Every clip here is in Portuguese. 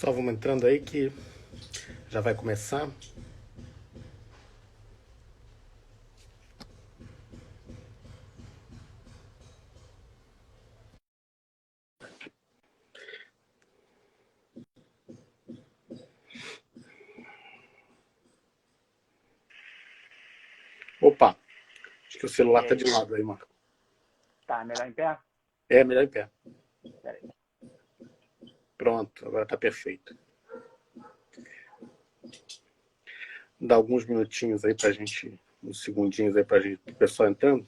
Só vamos entrando aí que já vai começar. Opa, acho que o celular E tá de aí, lado aí, Marco. tá melhor em pé? É, melhor em pé. Peraí. Pronto, agora tá perfeito. Dá alguns minutinhos aí pra gente, uns segundinhos aí pra gente, pro pessoal entrando.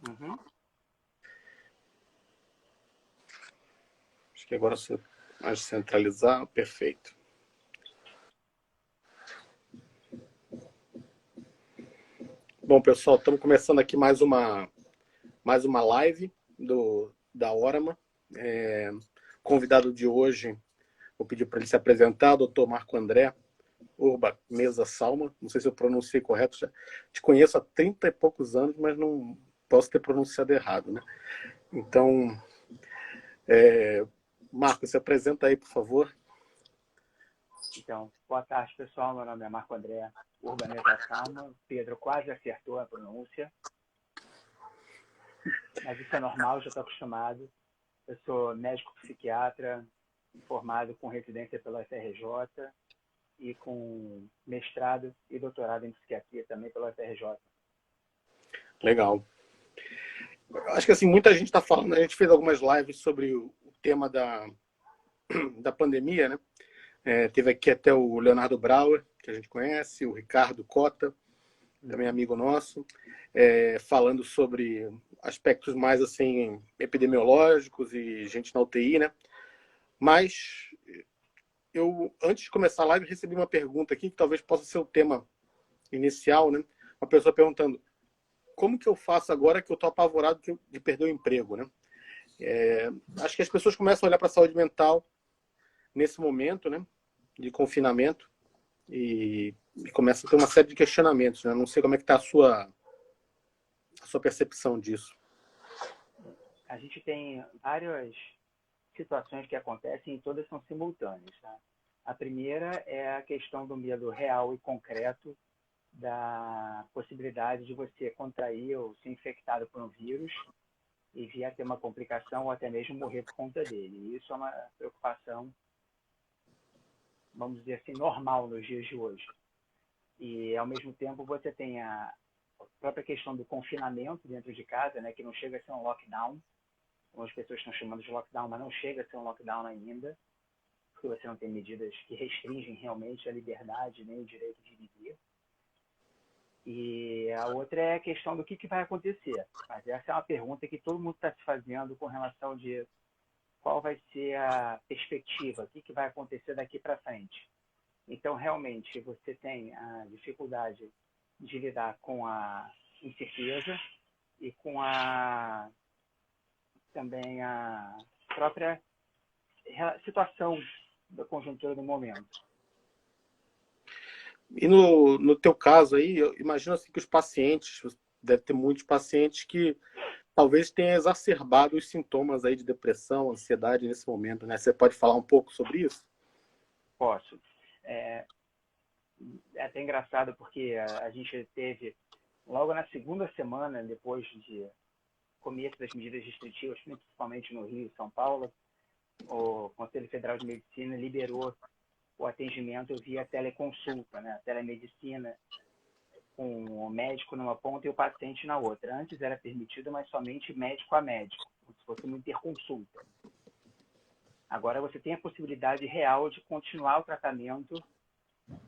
Uhum. Acho que agora se mais centralizar, perfeito. Bom, pessoal, estamos começando aqui mais uma live da Orama. Convidado de hoje, vou pedir para ele se apresentar, doutor Marco André Urba Mesa Salma. Não sei se eu pronunciei correto, já te conheço há 30 e poucos anos, mas não posso ter pronunciado errado, né? Então, Marco, se apresenta aí, por favor. Então, boa tarde, pessoal. Meu nome é Marco André Urbaneta Salma. Pedro quase acertou a pronúncia, mas isso é normal, já estou acostumado. Eu sou médico psiquiatra, formado com residência pela FRJ e com mestrado e doutorado em psiquiatria também pela FRJ. Legal. Acho que assim, muita gente está falando, a gente fez algumas lives sobre o tema da pandemia, né? Teve aqui até o Leonardo Brauer, que a gente conhece, o Ricardo Cota, também amigo nosso, falando sobre aspectos mais assim epidemiológicos e gente na UTI, né? Mas eu, antes de começar a live, recebi uma pergunta aqui, que talvez possa ser o tema inicial, né? Uma pessoa perguntando: como que eu faço agora que eu estou apavorado de perder o emprego, né? Acho que as pessoas começam a olhar para a saúde mental nesse momento, né, de confinamento e começa a ter uma série de questionamentos, né? Não sei como é que está a sua percepção disso. A gente tem várias situações que acontecem e todas são simultâneas. Tá? A primeira é a questão do medo real e concreto da possibilidade de você contrair ou ser infectado por um vírus e vir a ter uma complicação ou até mesmo morrer por conta dele. E isso é uma preocupação, vamos dizer assim, normal nos dias de hoje. E, ao mesmo tempo, você tem a própria questão do confinamento dentro de casa, né, que não chega a ser um lockdown, como as pessoas estão chamando de lockdown, mas não chega a ser um lockdown ainda, porque você não tem medidas que restringem realmente a liberdade nem o direito de viver. E a outra é a questão do que vai acontecer. Mas essa é uma pergunta que todo mundo está se fazendo com relação de qual vai ser a perspectiva, o que vai acontecer daqui para frente. Então, realmente, você tem a dificuldade de lidar com a incerteza e com também a própria situação da conjuntura do momento. E no teu caso aí, eu imagino assim que os pacientes, deve ter muitos pacientes que talvez tenham exacerbado os sintomas aí de depressão, ansiedade nesse momento, né? Você pode falar um pouco sobre isso? Posso. É, é até engraçado porque a gente teve, logo na segunda semana, depois de começo das medidas restritivas, principalmente no Rio e São Paulo, o Conselho Federal de Medicina liberou o atendimento via teleconsulta, né? Telemedicina, com o médico numa ponta e o paciente na outra. Antes era permitido, mas somente médico a médico, como se fosse uma interconsulta. Agora você tem a possibilidade real de continuar o tratamento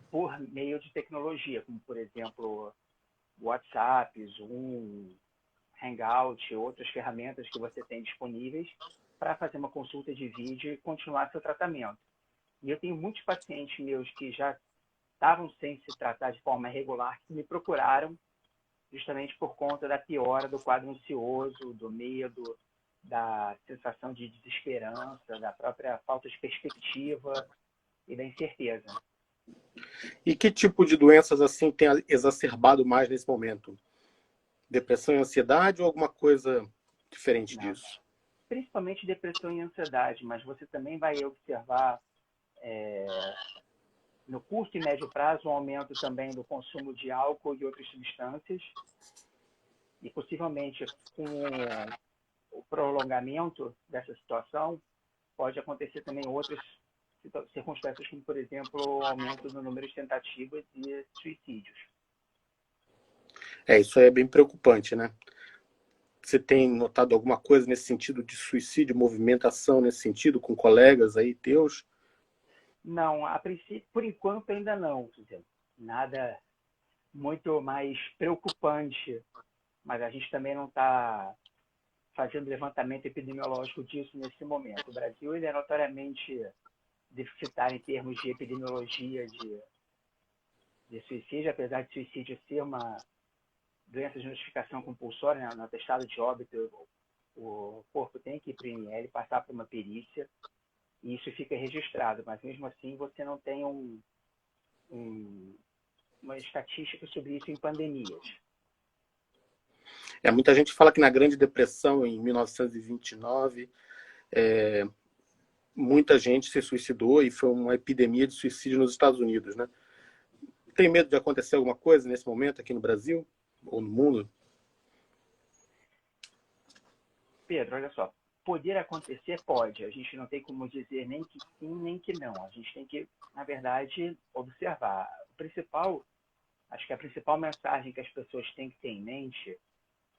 por meio de tecnologia, como, por exemplo, WhatsApp, Zoom, Hangout, outras ferramentas que você tem disponíveis para fazer uma consulta de vídeo e continuar seu tratamento. E eu tenho muitos pacientes meus que já estavam sem se tratar de forma regular, que me procuraram justamente por conta da piora do quadro ansioso, do medo, da sensação de desesperança, da própria falta de perspectiva e da incerteza. E que tipo de doenças assim tem exacerbado mais nesse momento? Depressão e ansiedade ou alguma coisa diferente Não, disso? principalmente depressão e ansiedade, mas você também vai observar no curto e médio prazo, um aumento também do consumo de álcool e outras substâncias, e possivelmente com o prolongamento dessa situação, pode acontecer também outras circunstâncias, como, por exemplo, o aumento no número de tentativas de suicídios. Isso é bem preocupante, né? Você tem notado alguma coisa nesse sentido de suicídio, movimentação nesse sentido, com colegas aí teus? Não, a princípio, por enquanto ainda não, nada muito mais preocupante, mas a gente também não está fazendo levantamento epidemiológico disso nesse momento. O Brasil ele é notoriamente deficitário em termos de epidemiologia de suicídio, apesar de suicídio ser uma doença de notificação compulsória, né? No atestado de óbito, o corpo tem que ir para o IML, passar por uma perícia, e isso fica registrado, mas mesmo assim você não tem uma estatística sobre isso em pandemias. Muita gente fala que na Grande Depressão, em 1929, muita gente se suicidou e foi uma epidemia de suicídio nos Estados Unidos, né? Tem medo de acontecer alguma coisa nesse momento aqui no Brasil ou no mundo? Pedro, olha só, poder acontecer pode, a gente não tem como dizer nem que sim, nem que não. A gente tem que, na verdade, observar. Acho que a principal mensagem que as pessoas têm que ter em mente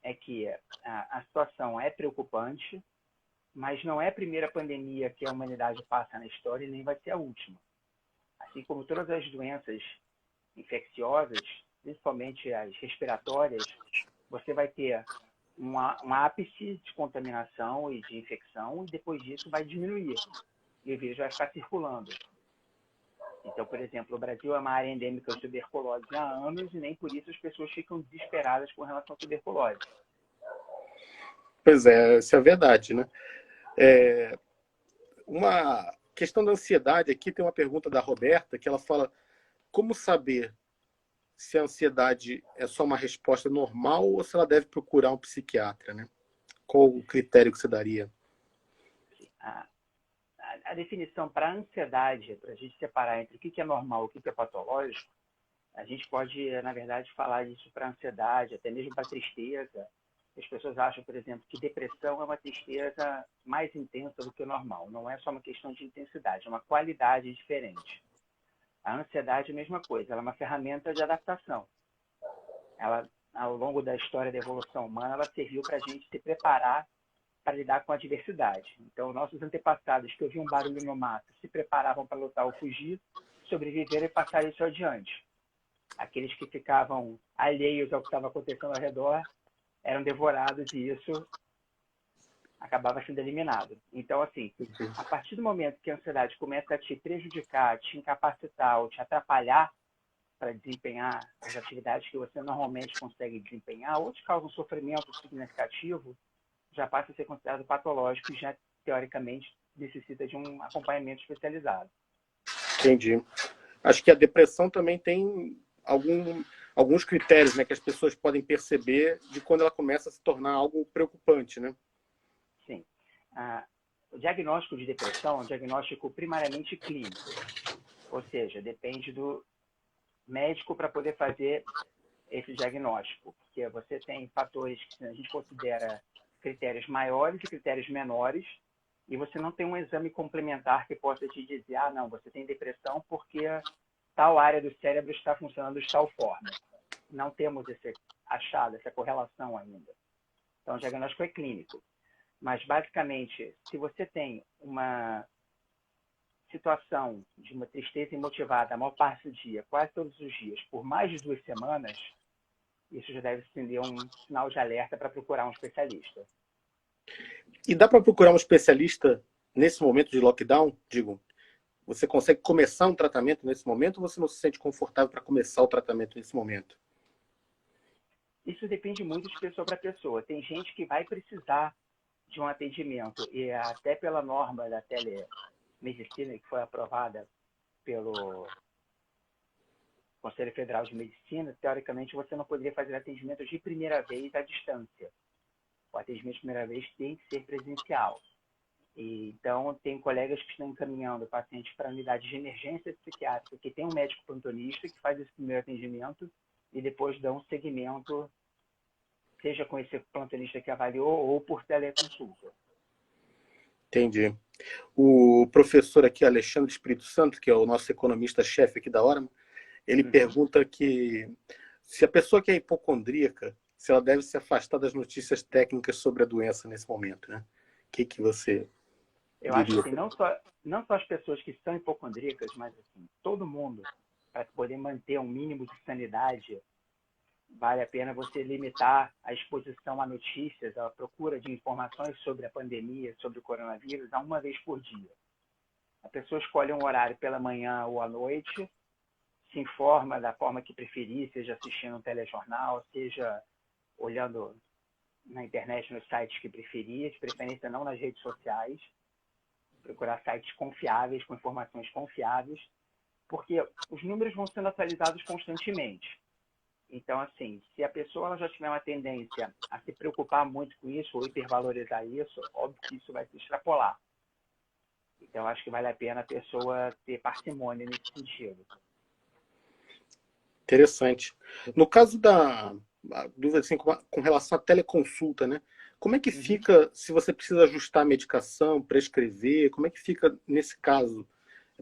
é que a situação é preocupante, mas não é a primeira pandemia que a humanidade passa na história e nem vai ser a última. Assim como todas as doenças infecciosas, principalmente as respiratórias, você vai ter um ápice de contaminação e de infecção, e depois disso vai diminuir, e o vírus vai ficar circulando. Então, por exemplo, o Brasil é uma área endêmica de tuberculose há anos, e nem por isso as pessoas ficam desesperadas com relação à tuberculose. Pois é, isso é verdade, né? Uma questão da ansiedade aqui, tem uma pergunta da Roberta, que ela fala: como saber se a ansiedade é só uma resposta normal ou se ela deve procurar um psiquiatra, né? Qual o critério que você daria? A definição para a ansiedade, para a gente separar entre o que é normal e o que é patológico, a gente pode, na verdade, falar disso para a ansiedade, até mesmo para a tristeza. As pessoas acham, por exemplo, que depressão é uma tristeza mais intensa do que o normal. Não é só uma questão de intensidade, é uma qualidade diferente. A ansiedade é a mesma coisa, ela é uma ferramenta de adaptação. Ela, ao longo da história da evolução humana, ela serviu para a gente se preparar para lidar com a adversidade. Então, nossos antepassados que ouviam um barulho no mato se preparavam para lutar ou fugir, sobreviveram e passaram isso adiante. Aqueles que ficavam alheios ao que estava acontecendo ao redor eram devorados e isso acabava sendo eliminado. Então, assim, a partir do momento que a ansiedade começa a te prejudicar, te incapacitar ou te atrapalhar para desempenhar as atividades que você normalmente consegue desempenhar, ou te causa um sofrimento significativo, já passa a ser considerado patológico e já, teoricamente, necessita de um acompanhamento especializado. Entendi. Acho que a depressão também tem alguns critérios, né, que as pessoas podem perceber de quando ela começa a se tornar algo preocupante, né? Sim. O diagnóstico de depressão é um diagnóstico primariamente clínico, ou seja, depende do médico para poder fazer esse diagnóstico, porque você tem fatores que a gente considera critérios maiores e critérios menores, e você não tem um exame complementar que possa te dizer, não, você tem depressão porque tal área do cérebro está funcionando de tal forma. Não temos esse achado, essa correlação ainda. Então, o diagnóstico é clínico. Mas, basicamente, se você tem uma situação de uma tristeza imotivada a maior parte do dia, quase todos os dias, por mais de 2 semanas, isso já deve acender um sinal de alerta para procurar um especialista. E dá para procurar um especialista nesse momento de lockdown? Digo, você consegue começar um tratamento nesse momento ou você não se sente confortável para começar o tratamento nesse momento? Isso depende muito de pessoa para pessoa. Tem gente que vai precisar de um atendimento, e até pela norma da telemedicina, que foi aprovada pelo Conselho Federal de Medicina, teoricamente você não poderia fazer atendimento de primeira vez à distância. O atendimento de primeira vez tem que ser presencial. Então, tem colegas que estão encaminhando pacientes para unidades de emergência psiquiátrica, que tem um médico plantonista que faz esse primeiro atendimento e depois dá um segmento, seja com esse plantonista que avaliou ou por teleconsulta. Entendi. O professor aqui, Alexandre Espírito Santo, que é o nosso economista-chefe aqui da Orma, ele pergunta que se a pessoa que é hipocondríaca, se ela deve se afastar das notícias técnicas sobre a doença nesse momento, né? O que você Eu diria? acho que não só as pessoas que são hipocondríacas, mas assim, todo mundo, para poder manter um mínimo de sanidade, vale a pena você limitar a exposição a notícias, a procura de informações sobre a pandemia, sobre o coronavírus, a uma vez por dia. A pessoa escolhe um horário pela manhã ou à noite, se informa da forma que preferir, seja assistindo um telejornal, seja olhando na internet, nos sites que preferir, de preferência não nas redes sociais, procurar sites confiáveis, com informações confiáveis, porque os números vão sendo atualizados constantemente. Então, assim, se a pessoa ela já tiver uma tendência a se preocupar muito com isso ou hipervalorizar isso, óbvio que isso vai se extrapolar. Então, acho que vale a pena a pessoa ter parcimônia nesse sentido. Interessante. No caso da dúvida assim, com relação à teleconsulta, né? Como é que fica se você precisa ajustar a medicação, prescrever? Como é que fica nesse caso?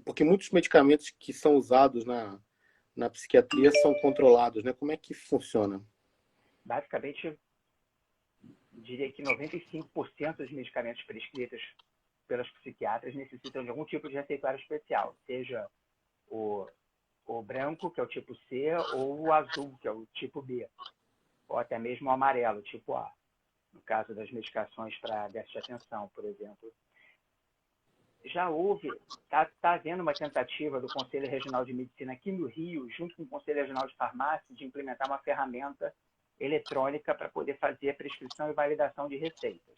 Porque muitos medicamentos que são usados na psiquiatria são controlados, né? Como é que funciona? Basicamente, diria que 95% dos medicamentos prescritos pelas psiquiatras necessitam de algum tipo de receituário especial, seja o branco, que é o tipo C, ou o azul, que é o tipo B, ou até mesmo o amarelo, tipo A, no caso das medicações para déficit de atenção, por exemplo. Já está havendo uma tentativa do Conselho Regional de Medicina aqui no Rio, junto com o Conselho Regional de Farmácia, de implementar uma ferramenta eletrônica para poder fazer a prescrição e validação de receitas.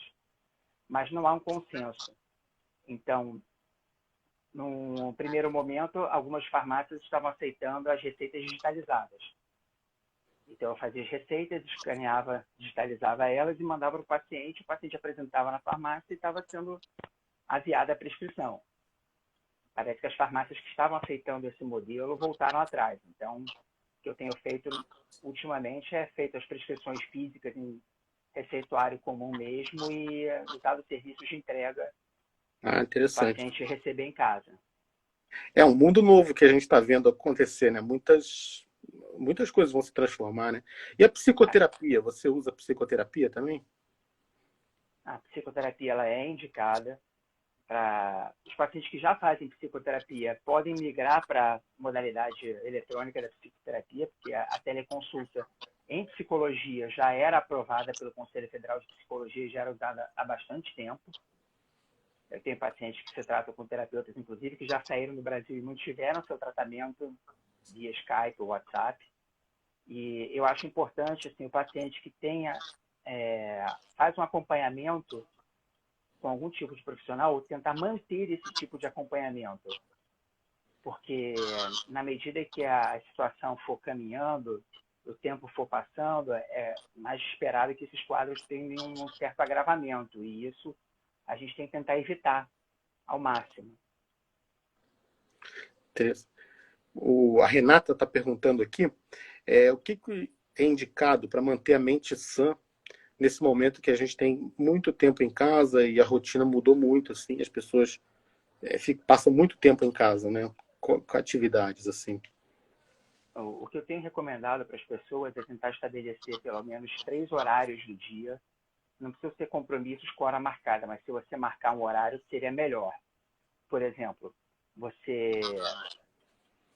Mas não há um consenso. Então, num primeiro momento, algumas farmácias estavam aceitando as receitas digitalizadas. Então, eu fazia as receitas, escaneava, digitalizava elas e mandava para o paciente apresentava na farmácia e estava sendo aviada a prescrição. Parece que as farmácias que estavam aceitando esse modelo voltaram atrás. Então, o que eu tenho feito ultimamente é feito as prescrições físicas em receituário comum mesmo e usado serviços de entrega para o Interessante. paciente receber em casa. É um mundo novo que a gente está vendo acontecer, né? Muitas coisas vão se transformar, né? E a psicoterapia, você usa psicoterapia também? A psicoterapia ela é indicada para os pacientes que já fazem psicoterapia, podem migrar para a modalidade eletrônica da psicoterapia, porque a teleconsulta em psicologia já era aprovada pelo Conselho Federal de Psicologia e já era usada há bastante tempo. Eu tenho pacientes que se tratam com terapeutas, inclusive, que já saíram do Brasil e mantiveram seu tratamento via Skype ou WhatsApp. E eu acho importante assim, o paciente que faz um acompanhamento com algum tipo de profissional, ou tentar manter esse tipo de acompanhamento. Porque na medida que a situação for caminhando, o tempo for passando, é mais esperado que esses quadros tenham um certo agravamento. E isso a gente tem que tentar evitar ao máximo. A Renata está perguntando aqui o que é indicado para manter a mente sã nesse momento que a gente tem muito tempo em casa e a rotina mudou muito, assim, as pessoas passam muito tempo em casa, né? Com atividades, assim. O que eu tenho recomendado para as pessoas é tentar estabelecer pelo menos 3 horários do dia. Não precisa ser compromissos com hora marcada, mas se você marcar um horário, seria melhor. Por exemplo, você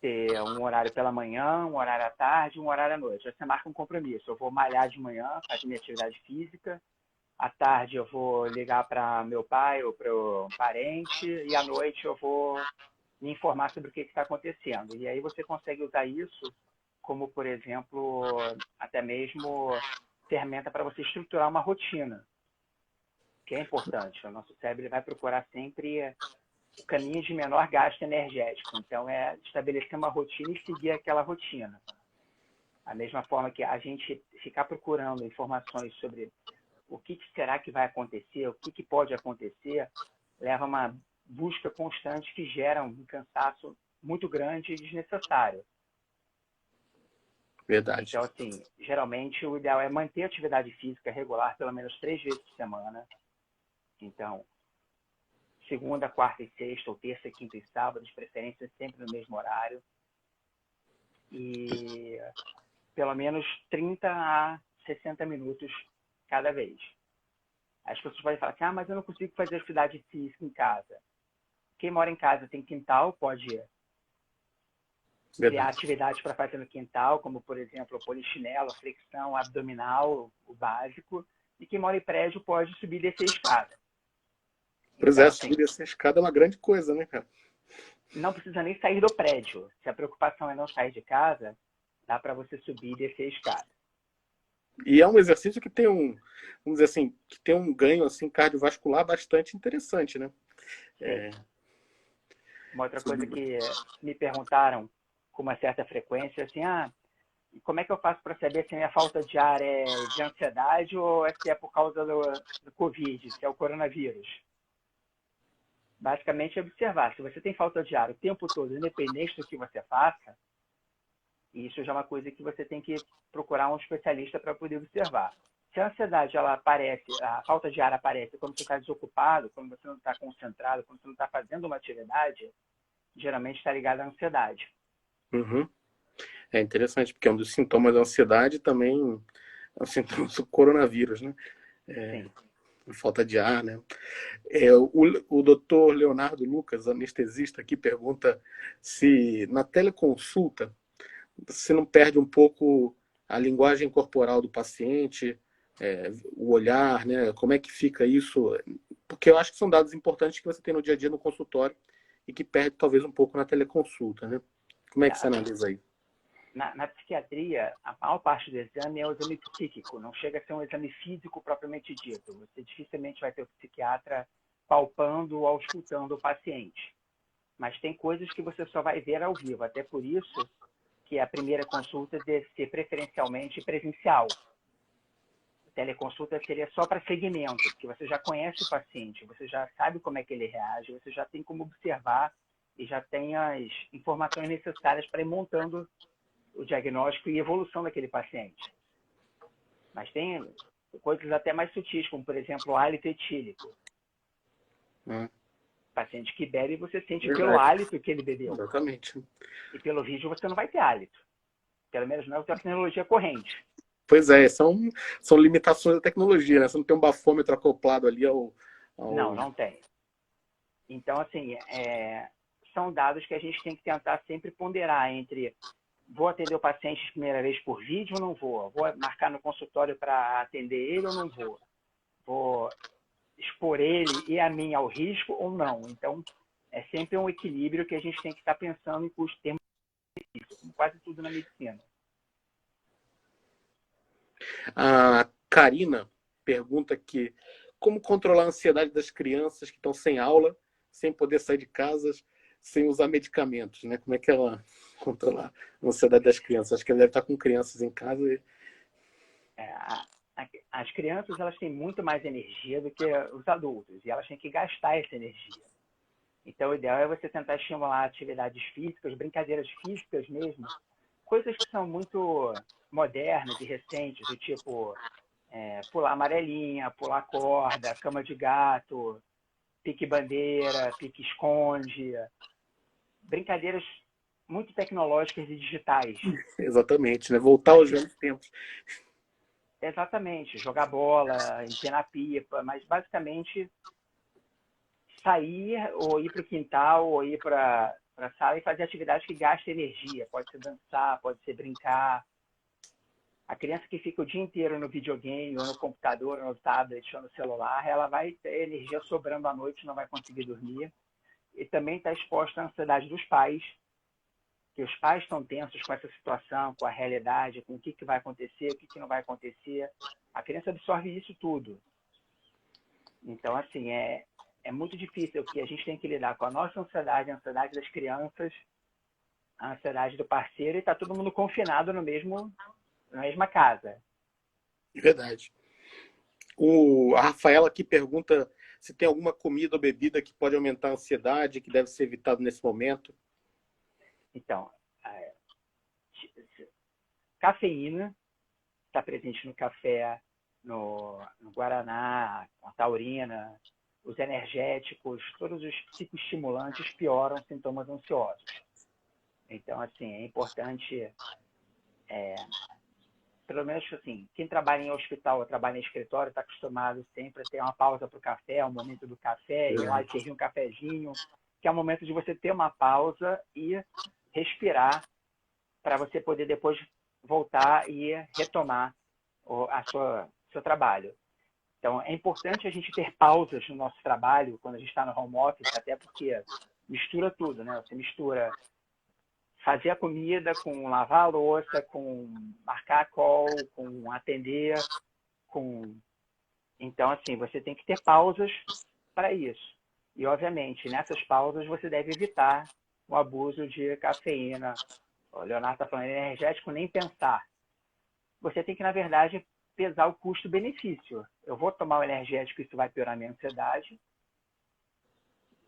ter um horário pela manhã, um horário à tarde, um horário à noite. Você marca um compromisso. Eu vou malhar de manhã, fazer minha atividade física. À tarde eu vou ligar para meu pai ou para um parente. E à noite eu vou me informar sobre o que está acontecendo. E aí você consegue usar isso como, por exemplo, até mesmo ferramenta para você estruturar uma rotina, que é importante. O nosso cérebro vai procurar sempre o caminho de menor gasto energético. Então, é estabelecer uma rotina e seguir aquela rotina. Da mesma forma que a gente ficar procurando informações sobre o que será que vai acontecer, o que pode acontecer, leva a uma busca constante que gera um cansaço muito grande e desnecessário. Verdade. Então, assim, geralmente o ideal é manter a atividade física regular pelo menos 3 vezes por semana. Então, segunda, quarta e sexta, ou terça, quinta e sábado, de preferência sempre no mesmo horário. E pelo menos 30 a 60 minutos cada vez. As pessoas podem falar assim, mas eu não consigo fazer atividade física em casa. Quem mora em casa tem quintal, pode criar atividades para fazer no quintal, como, por exemplo, o polichinelo, a flexão abdominal, o básico. E quem mora em prédio pode subir e descer a escada. Pois Então, é, assim, subir e descer a escada é uma grande coisa, né, cara? não precisa nem sair do prédio. Se a preocupação é não sair de casa, dá para você subir e descer a escada. E é um exercício que tem vamos dizer assim, que tem um ganho assim cardiovascular bastante interessante, né? Sim. Uma outra coisa que me perguntaram com uma certa frequência, assim, como é que eu faço para saber se a minha falta de ar é de ansiedade ou se é por causa do Covid, se é o coronavírus? Basicamente, é observar. Se você tem falta de ar o tempo todo, independente do que você faça, isso já é uma coisa que você tem que procurar um especialista para poder observar. Se a ansiedade ela aparece, a falta de ar aparece quando você está desocupado, quando você não está concentrado, quando você não está fazendo uma atividade, geralmente está ligado à ansiedade. Uhum. É interessante, porque um dos sintomas da ansiedade também é o sintoma do coronavírus, né? Sim. Falta de ar, né? O doutor Leonardo Lucas, anestesista, aqui pergunta se na teleconsulta você não perde um pouco a linguagem corporal do paciente, o olhar, né? Como é que fica isso? Porque eu acho que são dados importantes que você tem no dia a dia no consultório e que perde talvez um pouco na teleconsulta, né? Como é que você Assim, analisa aí? na psiquiatria, a maior parte do exame é o exame psíquico, não chega a ser um exame físico propriamente dito. Você dificilmente vai ter o psiquiatra palpando ou auscultando o paciente. Mas tem coisas que você só vai ver ao vivo, até por isso que a primeira consulta deve ser preferencialmente presencial. A teleconsulta seria só para segmento, porque você já conhece o paciente, você já sabe como é que ele reage, você já tem como observar e já tem as informações necessárias para ir montando o diagnóstico e evolução daquele paciente. Mas tem coisas até mais sutis, como, por exemplo, o hálito etílico. Paciente que bebe, você sente pelo Verdade. hálito que ele bebeu. Exatamente. E pelo vídeo você não vai ter hálito. Pelo menos não é a tecnologia corrente. Pois é, são limitações da tecnologia, né? Você não tem um bafômetro acoplado ali Não, não tem. Então, assim, são dados que a gente tem que tentar sempre ponderar entre vou atender o paciente de primeira vez por vídeo ou não vou? Vou marcar no consultório para atender ele ou não vou? Vou expor ele e a mim ao risco ou não? Então, é sempre um equilíbrio que a gente tem que estar pensando em termos de como quase tudo na medicina. A Karina pergunta aqui como controlar a ansiedade das crianças que estão sem aula, sem poder sair de casa, sem usar medicamentos, né? Como é que ela controlar a ansiedade das crianças? Acho que ela deve estar com crianças em casa. As crianças elas têm muito mais energia do que os adultos e elas têm que gastar essa energia. Então, o ideal é você tentar estimular atividades físicas, brincadeiras físicas mesmo, coisas que são muito modernas e recentes, do tipo pular amarelinha, pular corda, cama de gato, pique-bandeira, pique-esconde, brincadeiras muito tecnológicas e digitais. Exatamente, né? Voltar aos velhos tempos. Exatamente, jogar bola, empinar pipa, mas basicamente sair ou ir para o quintal ou ir para a sala e fazer atividades que gastem energia. Pode ser dançar, pode ser brincar. A criança que fica o dia inteiro no videogame, ou no computador, ou no tablet, ou no celular, ela vai ter energia sobrando à noite, não vai conseguir dormir. E também está exposta à ansiedade dos pais, que os pais estão tensos com essa situação, com a realidade, com o que vai acontecer, o que não vai acontecer. A criança absorve isso tudo. Então, assim, é muito difícil, que a gente tem que lidar com a nossa ansiedade, a ansiedade das crianças, a ansiedade do parceiro, e está todo mundo confinado na mesma casa. Verdade. A Rafaela aqui pergunta se tem alguma comida ou bebida que pode aumentar a ansiedade, que deve ser evitado nesse momento. Então, cafeína está presente no café, no guaraná, na taurina, os energéticos, todos os psicoestimulantes pioram sintomas ansiosos. Então, assim, é importante, pelo menos assim, quem trabalha em hospital ou trabalha em escritório está acostumado sempre a ter uma pausa para o café, um momento do café, ir lá e servir um cafezinho, que é o momento de você ter uma pausa e respirar para você poder depois voltar e retomar seu trabalho. Então, é importante a gente ter pausas no nosso trabalho, quando a gente está no home office, até porque mistura tudo, né? Você mistura fazer a comida com lavar a louça, com marcar a call, com atender, com... Então, assim, você tem que ter pausas para isso. E, obviamente, nessas pausas você deve evitar o abuso de cafeína. O Leonardo está falando energético, nem pensar. Você tem que, na verdade, pesar o custo-benefício. Eu vou tomar o energético e isso vai piorar a minha ansiedade.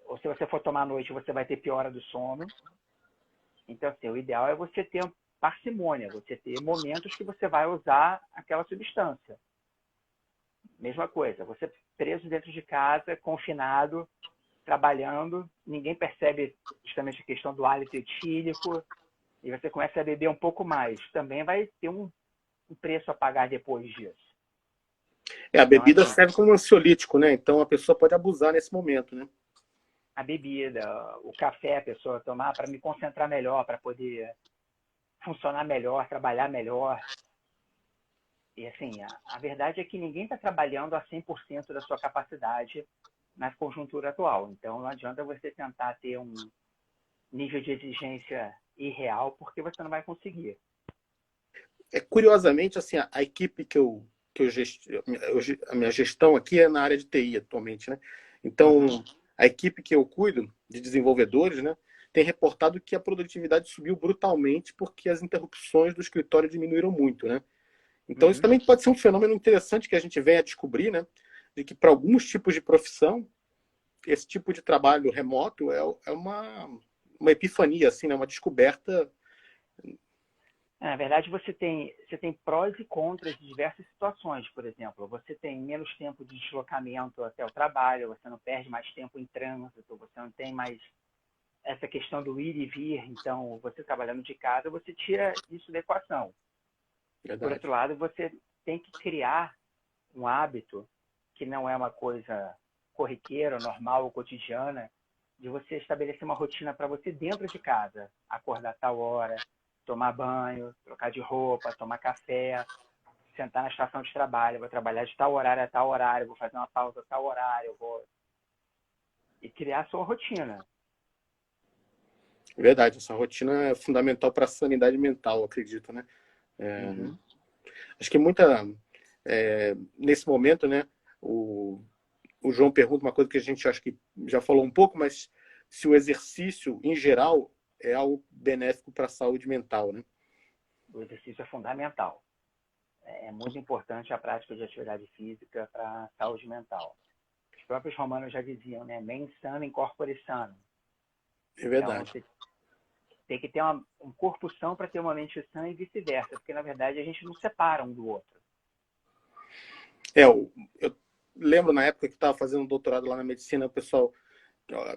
Ou se você for tomar à noite, você vai ter piora do sono. Então, assim, o ideal é você ter parcimônia, você ter momentos que você vai usar aquela substância. Mesma coisa, você preso dentro de casa, confinado, trabalhando, ninguém percebe justamente a questão do hálito etílico, e você começa a beber um pouco mais. Também vai ter um preço a pagar depois disso. A bebida serve como ansiolítico, né? Então a pessoa pode abusar nesse momento, né? A bebida, o café, a pessoa tomar para me concentrar melhor, para poder funcionar melhor, trabalhar melhor. E assim, a verdade é que ninguém está trabalhando a 100% da sua capacidade na conjuntura atual. Então não adianta você tentar ter um nível de exigência irreal, porque você não vai conseguir. Curiosamente, assim, a equipe a minha gestão aqui é na área de TI atualmente, né? Então, a equipe que eu cuido, de desenvolvedores, né, tem reportado que a produtividade subiu brutalmente porque as interrupções do escritório diminuíram muito, né? Então, isso também pode ser um fenômeno interessante que a gente venha a descobrir, né? De que para alguns tipos de profissão, esse tipo de trabalho remoto é uma epifania, assim, né? Uma descoberta. Na verdade, você tem prós e contras de diversas situações. Por exemplo, você tem menos tempo de deslocamento até o trabalho, você não perde mais tempo em trânsito, você não tem mais essa questão do ir e vir. Então, você trabalhando de casa, você tira isso da equação. Verdade. Por outro lado, você tem que criar um hábito que não é uma coisa corriqueira, normal ou cotidiana, de você estabelecer uma rotina para você dentro de casa. Acordar a tal hora, tomar banho, trocar de roupa, tomar café, sentar na estação de trabalho, vou trabalhar de tal horário a tal horário, vou fazer uma pausa a tal horário, e criar a sua rotina. Verdade, essa rotina é fundamental para a sanidade mental, eu acredito, né? Acho que nesse momento, né, o João pergunta uma coisa que a gente acho que já falou um pouco, mas se o exercício, em geral, é algo benéfico para a saúde mental, né? O exercício é fundamental. É muito importante a prática de atividade física para a saúde mental. Os próprios romanos já diziam, né? Mens sana in corpore sano. É verdade. Então, você tem que ter um corpo são para ter uma mente sã e vice-versa, porque, na verdade, a gente não separa um do outro. Eu lembro na época que estava fazendo um doutorado lá na medicina, o pessoal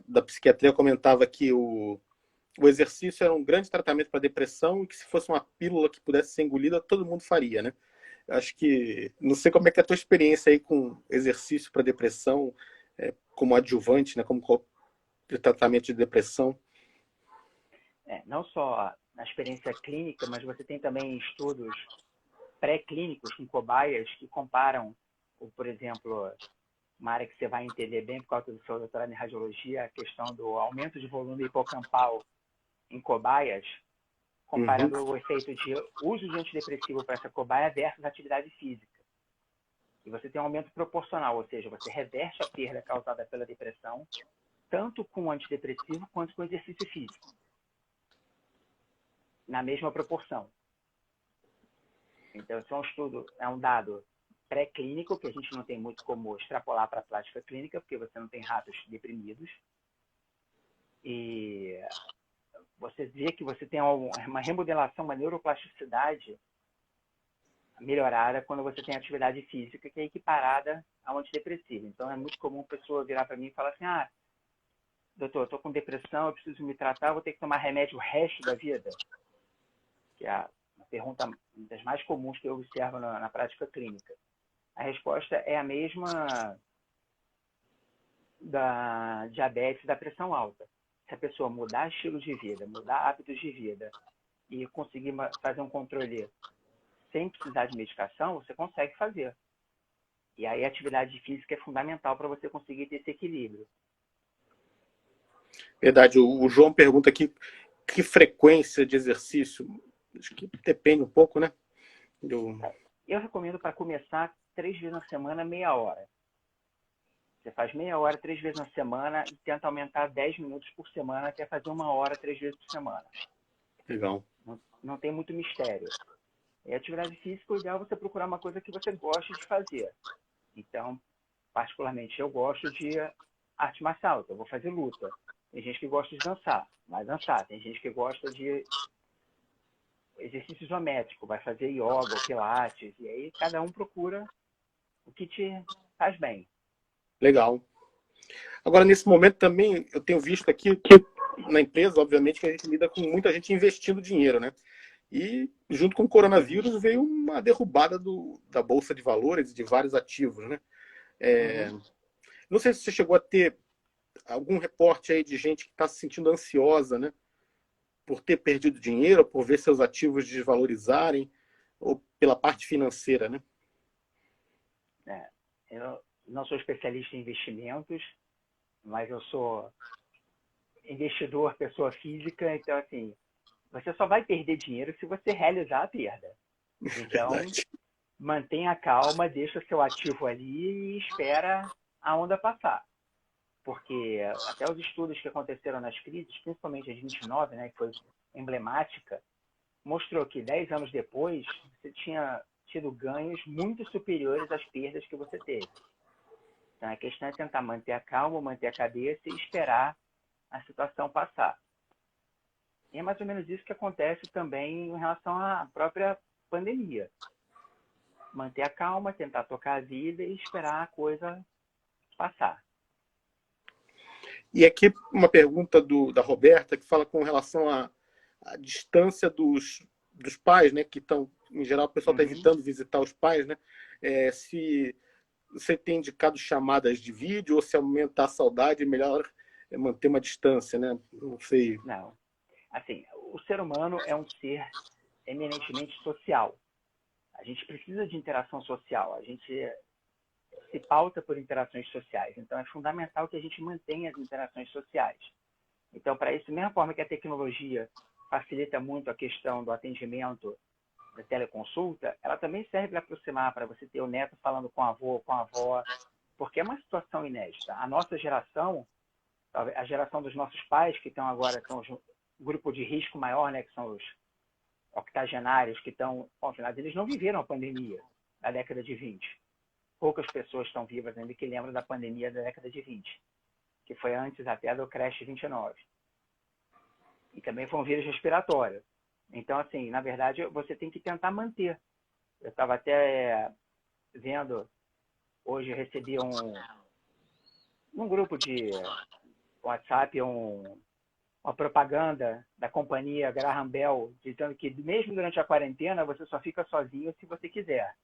da psiquiatria comentava que o exercício era um grande tratamento para depressão e que se fosse uma pílula que pudesse ser engolida, todo mundo faria, né? Acho que, não sei como é que é a tua experiência aí com exercício para depressão, como adjuvante, né? Como tratamento de depressão. Não só na experiência clínica, mas você tem também estudos pré-clínicos com cobaias que comparam, por exemplo, uma área que você vai entender bem por causa do seu doutorado em radiologia, a questão do aumento de volume hipocampal em cobaias, comparando o efeito de uso de antidepressivo para essa cobaia versus atividade física. E você tem um aumento proporcional, ou seja, você reverte a perda causada pela depressão, tanto com antidepressivo quanto com exercício físico, na mesma proporção. Então, isso é um estudo, é um dado pré-clínico, que a gente não tem muito como extrapolar para a prática clínica, porque você não tem ratos deprimidos. E você vê que você tem uma remodelação, uma neuroplasticidade melhorada quando você tem atividade física, que é equiparada ao antidepressivo. Então, é muito comum a pessoa virar para mim e falar assim, doutor, eu estou com depressão, eu preciso me tratar, vou ter que tomar remédio o resto da vida? Que é uma pergunta das mais comuns que eu observo na prática clínica. A resposta é a mesma da diabetes e da pressão alta. Se a pessoa mudar estilo de vida, mudar hábitos de vida e conseguir fazer um controle sem precisar de medicação, você consegue fazer. E aí a atividade física é fundamental para você conseguir ter esse equilíbrio. Verdade. O João pergunta aqui que frequência de exercício. Acho que depende um pouco, né? Eu recomendo para começar 3 vezes na semana, meia hora. Você faz meia hora 3 vezes na semana e tenta aumentar 10 minutos por semana até fazer 1 hora 3 vezes por semana. Legal. Não tem muito mistério. E atividade física, o ideal é você procurar uma coisa que você goste de fazer. Então, particularmente, eu gosto de arte marcial, então eu vou fazer luta. Tem gente que gosta de dançar, vai dançar. Tem gente que gosta de exercício isométrico, vai fazer yoga ou pilates. E aí cada um procura o que te faz bem. Legal. Agora, nesse momento também, eu tenho visto aqui na empresa, obviamente, que a gente lida com muita gente investindo dinheiro, né? E junto com o coronavírus veio uma derrubada da Bolsa de Valores e de vários ativos, né? Não sei se você chegou a ter algum reporte aí de gente que está se sentindo ansiosa, né? Por ter perdido dinheiro, por ver seus ativos desvalorizarem, ou pela parte financeira, né? Eu não sou especialista em investimentos, mas eu sou investidor, pessoa física, então assim, você só vai perder dinheiro se você realizar a perda. Então, Verdade. mantenha calma, deixa seu ativo ali e espera a onda passar. Porque até os estudos que aconteceram nas crises, principalmente a de 29, né, que foi emblemática, mostrou que 10 anos depois você tinha tido ganhos muito superiores às perdas que você teve. Então a questão é tentar manter a calma, manter a cabeça e esperar a situação passar. E é mais ou menos isso que acontece também em relação à própria pandemia. Manter a calma, tentar tocar a vida e esperar a coisa passar. E aqui uma pergunta da Roberta, que fala com relação à distância dos pais, né? Que estão, em geral, o pessoal está evitando visitar os pais, né? Se você tem indicado chamadas de vídeo ou se aumentar a saudade, é melhor manter uma distância, né? Não sei. Não. Assim, o ser humano é um ser eminentemente social. A gente precisa de interação social. A gente se pauta por interações sociais. Então, é fundamental que a gente mantenha as interações sociais. Então, para isso, da mesma forma que a tecnologia facilita muito a questão do atendimento da teleconsulta, ela também serve para aproximar, para você ter o neto falando com o avô, com a avó, porque é uma situação inédita. A nossa geração, a geração dos nossos pais, que estão agora, são o grupo de risco maior, né, que são os octogenários, que estão, afinal, eles não viveram a pandemia da década de 20. Poucas pessoas estão vivas ainda que lembram da pandemia da década de 20, que foi antes até do Crash 29. E também foi um vírus respiratório. Então, assim, na verdade, você tem que tentar manter. Eu estava até vendo, hoje eu recebi um grupo de WhatsApp, uma propaganda da companhia Graham Bell, dizendo que mesmo durante a quarentena, você só fica sozinho se você quiser.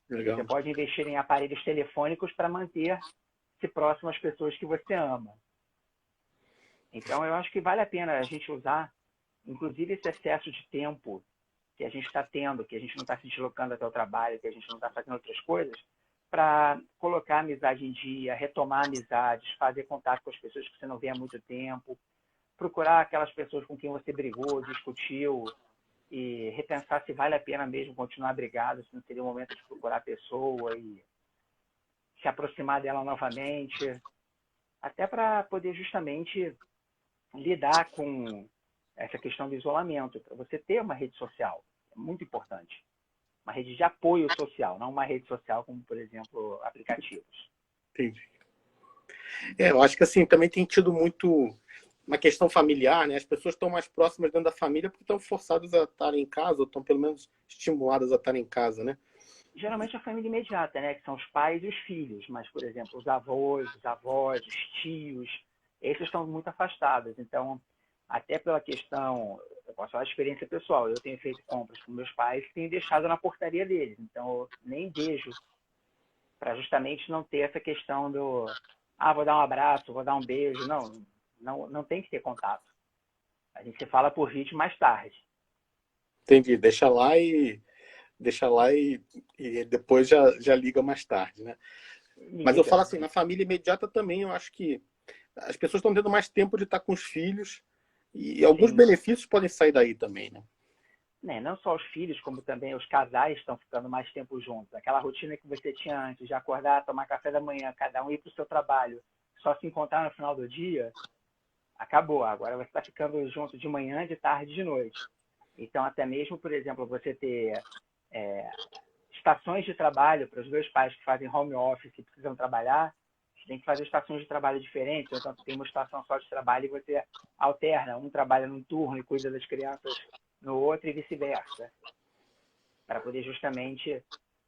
Legal. Você pode investir em aparelhos telefônicos para manter-se próximo às pessoas que você ama. Então, eu acho que vale a pena a gente usar, inclusive, esse excesso de tempo que a gente está tendo, que a gente não está se deslocando até o trabalho, que a gente não está fazendo outras coisas, para colocar a amizade em dia, retomar amizades, fazer contato com as pessoas que você não vê há muito tempo, procurar aquelas pessoas com quem você brigou, discutiu, e repensar se vale a pena mesmo continuar brigado, se não seria o momento de procurar a pessoa e se aproximar dela novamente, até para poder justamente lidar com essa questão do isolamento, para você ter uma rede social. É muito importante. uma rede de apoio social, não uma rede social como, por exemplo, aplicativos. Entendi. Eu acho que assim, também tem tido muito uma questão familiar, né? As pessoas estão mais próximas dentro da família porque estão forçadas a estarem em casa, ou estão pelo menos estimuladas a estarem em casa, né? Geralmente a família imediata, né? Que são os pais e os filhos, mas, por exemplo, os avós, os avós, os tios, esses estão muito afastados. Então, até pela questão, eu posso falar de experiência pessoal, eu tenho feito compras com meus pais e tenho deixado na portaria deles. Então, eu nem vejo, para justamente não ter essa questão do, vou dar um abraço, vou dar um beijo. Não tem que ter contato. A gente se fala por vídeo mais tarde. Entendi. Deixa lá e depois já liga mais tarde, né? Mas eu Liga. falo assim, na família imediata também, eu acho que as pessoas estão tendo mais tempo de estar com os filhos e alguns Sim. benefícios podem sair daí também, né? Né? Não só os filhos, como também os casais estão ficando mais tempo juntos. Aquela rotina que você tinha antes de acordar, tomar café da manhã, cada um ir para o seu trabalho, só se encontrar no final do dia, acabou. Agora você está ficando junto de manhã, de tarde e de noite. Então, até mesmo, por exemplo, você ter estações de trabalho para os dois pais que fazem home office e precisam trabalhar, você tem que fazer estações de trabalho diferentes, ou então tem uma estação só de trabalho e você alterna, um trabalha num turno e cuida das crianças no outro e vice-versa, para poder justamente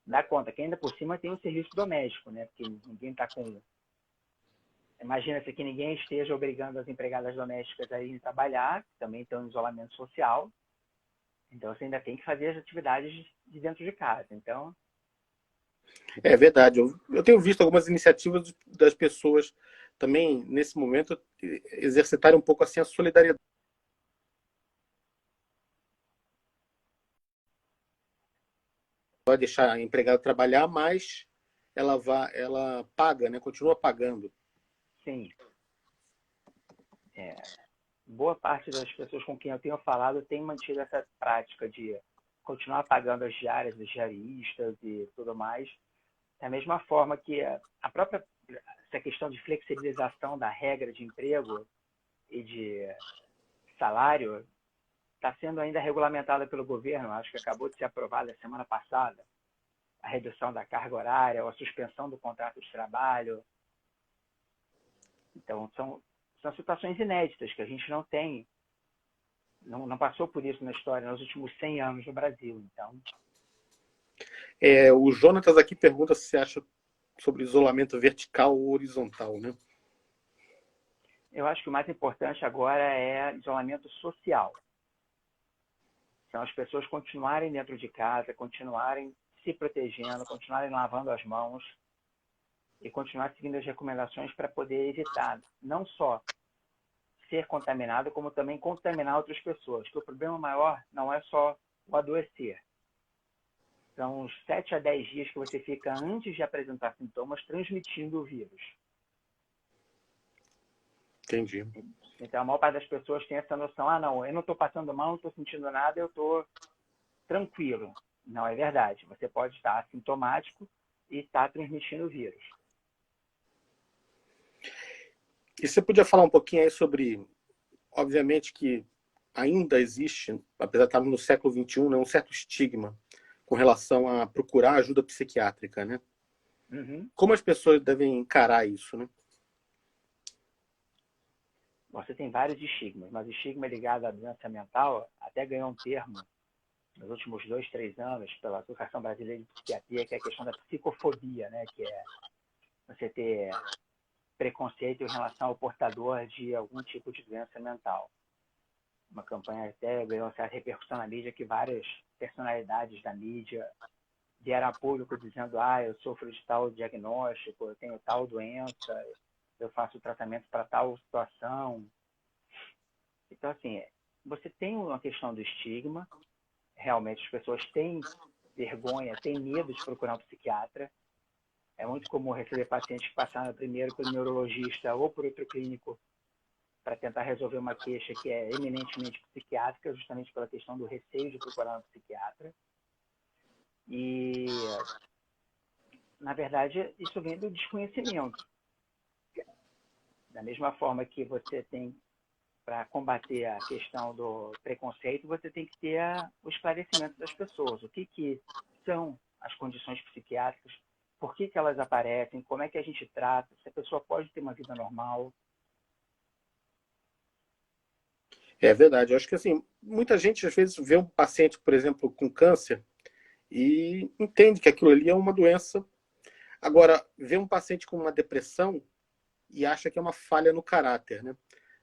dar conta, que ainda por cima tem o serviço doméstico, né? Porque ninguém está com... Imagina-se que ninguém esteja obrigando as empregadas domésticas a irem trabalhar, que também estão em isolamento social, então você ainda tem que fazer as atividades de dentro de casa. Então, É verdade. Eu tenho visto algumas iniciativas das pessoas também, nesse momento, exercitarem um pouco assim a solidariedade. Vai deixar a empregada trabalhar, mas ela paga, né? Continua pagando. sim, boa parte das pessoas com quem eu tenho falado tem mantido essa prática de continuar pagando as diárias dos diaristas e tudo mais. Da mesma forma que a própria essa questão de flexibilização da regra de emprego e de salário está sendo ainda regulamentada pelo governo. Acho que acabou de ser aprovada semana passada a redução da carga horária ou a suspensão do contrato de trabalho. Então, são situações inéditas que a gente não tem, não passou por isso na história nos últimos 100 anos no Brasil. Então, O Jonatas aqui pergunta se você acha sobre isolamento vertical ou horizontal, né? eu acho que o mais importante agora é isolamento social. São as pessoas continuarem dentro de casa, continuarem se protegendo, continuarem lavando as mãos e continuar seguindo as recomendações para poder evitar não só ser contaminado, como também contaminar outras pessoas. Porque o problema maior não é só o adoecer. São uns 7 a 10 dias que você fica antes de apresentar sintomas transmitindo o vírus. Entendi. Então, a maior parte das pessoas tem essa noção, não, eu não estou passando mal, não estou sentindo nada, eu estou tranquilo. Não é verdade. Você pode estar assintomático e estar transmitindo o vírus. E você podia falar um pouquinho aí sobre, obviamente que ainda existe, apesar de estarmos no século XXI, né, um certo estigma com relação a procurar ajuda psiquiátrica, né? Uhum. Como as pessoas devem encarar isso, né? Você tem vários estigmas, mas o estigma ligado à doença mental até ganhou um termo nos últimos 2, 3 anos pela Associação Brasileira de Psiquiatria, que é a questão da psicofobia, né? Que é você ter preconceito em relação ao portador de algum tipo de doença mental. Uma campanha até ganhou certa repercussão na mídia, que várias personalidades da mídia vieram a público dizendo, eu sofro de tal diagnóstico, eu tenho tal doença, eu faço tratamento para tal situação. Então, assim, você tem uma questão do estigma, realmente as pessoas têm vergonha, têm medo de procurar um psiquiatra. É muito comum receber pacientes que passaram primeiro por um neurologista ou por outro clínico para tentar resolver uma queixa que é eminentemente psiquiátrica, justamente pela questão do receio de procurar um psiquiatra. E, na verdade, isso vem do desconhecimento. Da mesma forma que você tem, para combater a questão do preconceito, você tem que ter o esclarecimento das pessoas. O que são as condições psiquiátricas, por que elas aparecem, como é que a gente trata, se a pessoa pode ter uma vida normal. É verdade. Eu acho que assim, muita gente às vezes vê um paciente, por exemplo, com câncer e entende que aquilo ali é uma doença. Agora, vê um paciente com uma depressão e acha que é uma falha no caráter, né?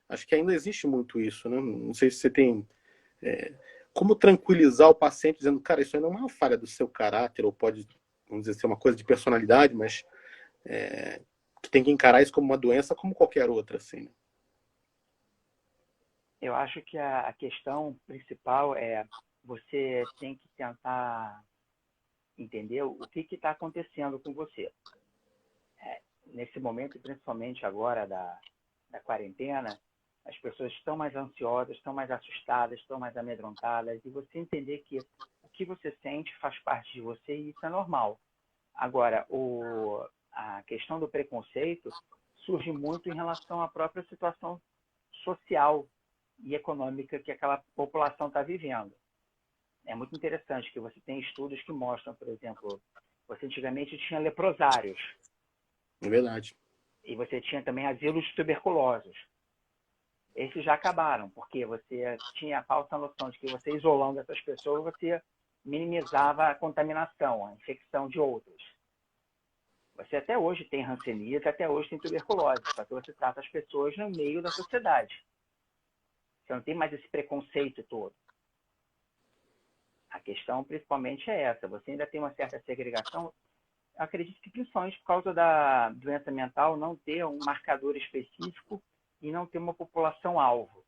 Acho que ainda existe muito isso, né? Não sei se você tem como tranquilizar o paciente dizendo, cara, isso aí não é uma falha do seu caráter, ou pode, vamos dizer, ser uma coisa de personalidade, mas que tem que encarar isso como uma doença como qualquer outra, assim. Né? Eu acho que a questão principal é você tem que tentar entender o que está acontecendo com você. Nesse momento, principalmente agora da quarentena, as pessoas estão mais ansiosas, estão mais assustadas, estão mais amedrontadas, e você entender que o que você sente faz parte de você e isso é normal. Agora, a questão do preconceito surge muito em relação à própria situação social e econômica que aquela população está vivendo. É muito interessante que você tem estudos que mostram, por exemplo, você antigamente tinha leprosários É verdade. e você tinha também asilos tuberculosos. Esses já acabaram, porque você tinha a falsa noção de que você isolando essas pessoas, você minimizava a contaminação, a infecção de outros. Você até hoje tem hanseníase, até hoje tem tuberculose, só que você trata as pessoas no meio da sociedade. Você não tem mais esse preconceito todo. A questão principalmente é essa. Você ainda tem uma certa segregação. Eu acredito que principalmente por causa da doença mental não ter um marcador específico e não ter uma população-alvo.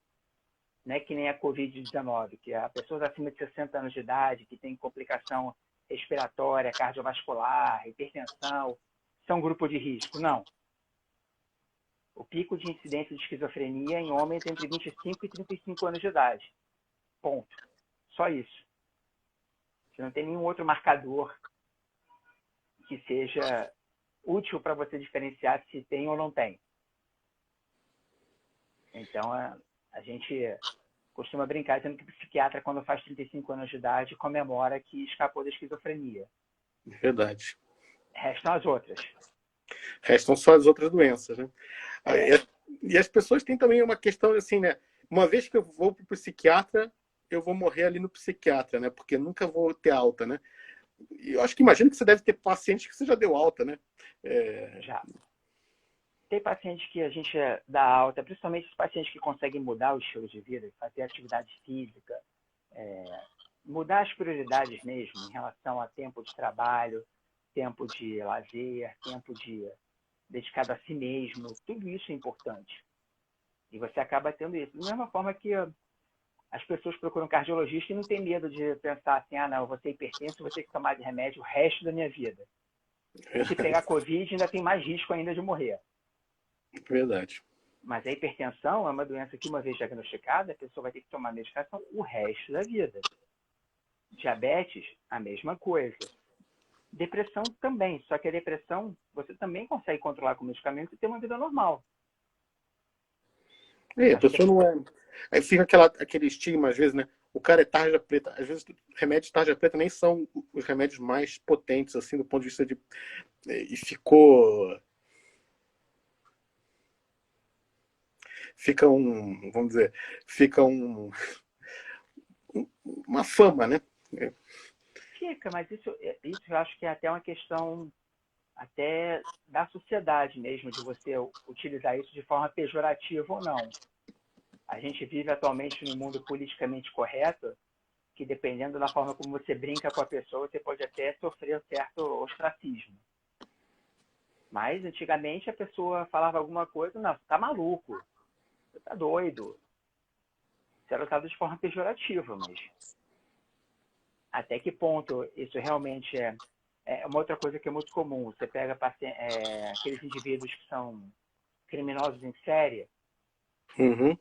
Né? Que nem a Covid-19, que há pessoas acima de 60 anos de idade que têm complicação respiratória, cardiovascular, hipertensão, são grupo de risco. Não. O pico de incidência de esquizofrenia em homens entre 25 e 35 anos de idade. Ponto. Só isso. Você não tem nenhum outro marcador que seja útil para você diferenciar se tem ou não tem. Então, a gente costuma brincar dizendo que o psiquiatra, quando faz 35 anos de idade, comemora que escapou da esquizofrenia. Verdade. Restam as outras. Restam só as outras doenças, né? É, E as pessoas têm também uma questão assim, né? Uma vez que eu vou para o psiquiatra, eu vou morrer ali no psiquiatra, né? Porque nunca vou ter alta, né? E eu acho que imagino que você deve ter pacientes que você já deu alta, né? já. Tem pacientes que a gente dá alta, principalmente os pacientes que conseguem mudar o estilo de vida, fazer atividade física, mudar as prioridades mesmo em relação a tempo de trabalho, tempo de lazer, tempo dedicado a si mesmo. Tudo isso é importante. E você acaba tendo isso. Da mesma forma que as pessoas procuram cardiologista e não tem medo de pensar assim, não, eu vou ter hipertenso, vou ter que tomar de remédio o resto da minha vida. Se pegar Covid, ainda tem mais risco ainda de morrer. Verdade. Mas a hipertensão é uma doença que, uma vez diagnosticada, a pessoa vai ter que tomar medicação o resto da vida. Diabetes, a mesma coisa. Depressão também, só que a depressão você também consegue controlar com medicamento e ter uma vida normal. A Acho que pessoa não é. Aí fica aquele estigma, às vezes, né? O cara é tarja preta. Às vezes, remédios de tarja preta nem são os remédios mais potentes, assim, do ponto de vista de. E ficou. Fica um. Vamos dizer. Fica uma fama, né? fica, mas isso eu acho que é até uma questão até da sociedade mesmo, de você utilizar isso de forma pejorativa ou não. A gente vive atualmente num mundo politicamente correto, que dependendo da forma como você brinca com a pessoa, você pode até sofrer um certo ostracismo. Mas antigamente a pessoa falava alguma coisa, não, você tá maluco, você tá doido. Isso era tratado de forma pejorativa, mas até que ponto isso realmente é uma outra coisa que é muito comum. Você pega aqueles indivíduos que são criminosos em série, Uhum.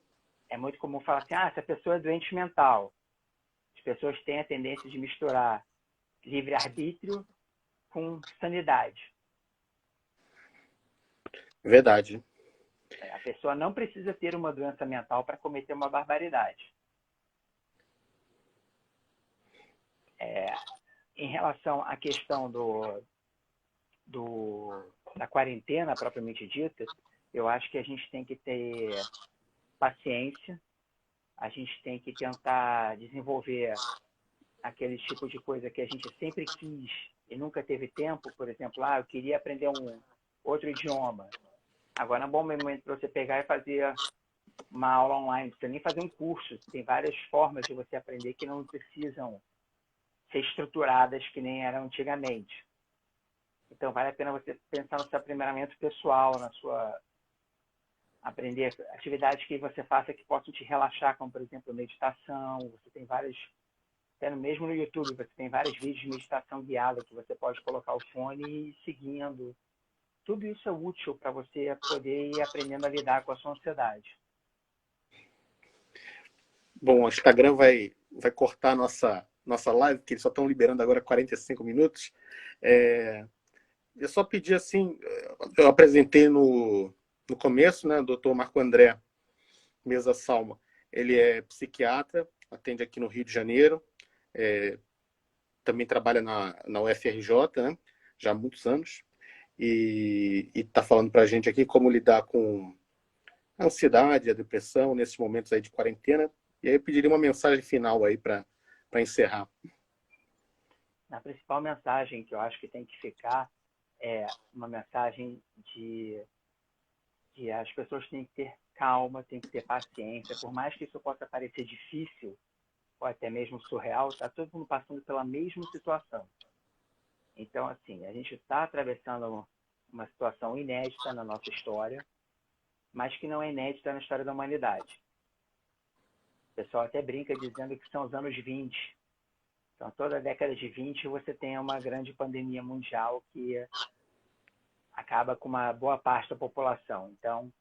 é muito comum falar assim, essa pessoa é doente mental. As pessoas têm a tendência de misturar livre-arbítrio com sanidade. Verdade. A pessoa não precisa ter uma doença mental para cometer uma barbaridade. em relação à questão da quarentena propriamente dita, eu acho que a gente tem que ter paciência, a gente tem que tentar desenvolver aquele tipo de coisa que a gente sempre quis e nunca teve tempo. Por exemplo, eu queria aprender um outro idioma. Agora é um bom momento para você pegar e fazer uma aula online, não precisa nem fazer um curso. Tem várias formas de você aprender que não precisam ser estruturadas que nem eram antigamente. Então vale a pena você pensar no seu aprimoramento pessoal, na sua aprender atividades que você faça que possam te relaxar, como por exemplo meditação. Você tem várias, até mesmo no YouTube, você tem vários vídeos de meditação guiada que você pode colocar o fone e ir seguindo. Tudo isso é útil para você poder ir aprendendo a lidar com a sua ansiedade. Bom, o Instagram vai cortar a nossa live, que eles só estão liberando agora 45 minutos. Eu só pedi assim, eu apresentei no começo, né, o Dr. Marco André Mesa Salma. Ele é psiquiatra, atende aqui no Rio de Janeiro, também trabalha na UFRJ, né, já há muitos anos, e está falando para a gente aqui como lidar com a ansiedade, a depressão, nesses momentos aí de quarentena. E aí eu pediria uma mensagem final aí para encerrar. A principal mensagem que eu acho que tem que ficar é uma mensagem de que as pessoas têm que ter calma, têm que ter paciência. Por mais que isso possa parecer difícil, ou até mesmo surreal, está todo mundo passando pela mesma situação. Então, assim, a gente está atravessando uma situação inédita na nossa história, mas que não é inédita na história da humanidade. O pessoal até brinca dizendo que são os anos 20. Então, toda a década de 20 você tem uma grande pandemia mundial que acaba com uma boa parte da população. Então,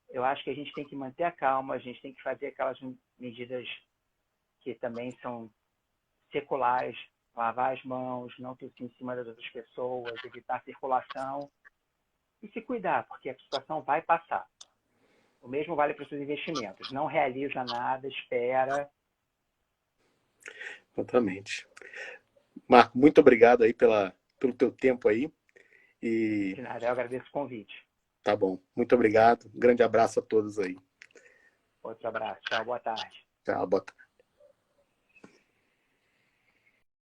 eu acho que a gente tem que manter a calma, a gente tem que fazer aquelas medidas que também são seculares, lavar as mãos, não tossir em cima das outras pessoas, evitar a circulação e se cuidar, porque a situação vai passar. O mesmo vale para os seus investimentos. Não realiza nada, espera. Exatamente. Marco, muito obrigado aí pelo teu tempo aí. De nada, eu agradeço o convite. Tá bom. Muito obrigado. Um grande abraço a todos aí. Outro abraço. Tchau, boa tarde. Tchau, boa tarde.